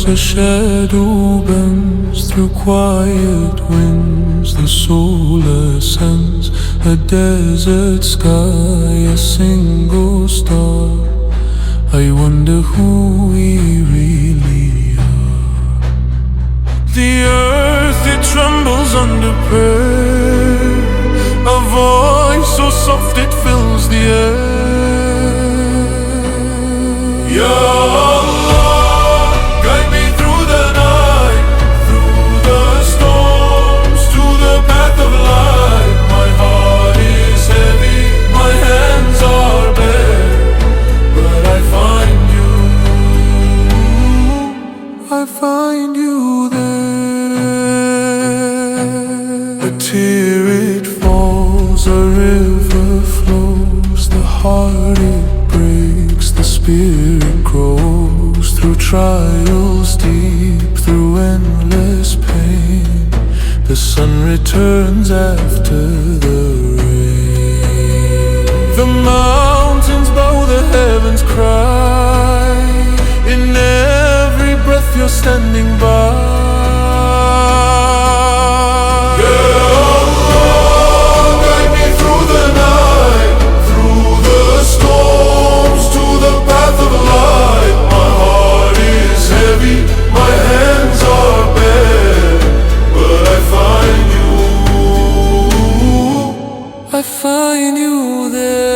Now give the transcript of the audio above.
A shadow bends through quiet winds, the soul ascends a desert sky, a single star. I wonder who we really are. The earth, it trembles under prayer, a voice so soft it fills the air. Yeah. Find you there. A tear it falls, a river flows, the heart it breaks, the spirit grows. Through trials deep, through endless pain, the sun returns after the rain. The mountains bow, the heavens cry, in every breath you're standing by. Yeah, Allah, guide me through the night, through the storms, to the path of light. My heart is heavy, my hands are bare, but I find you there.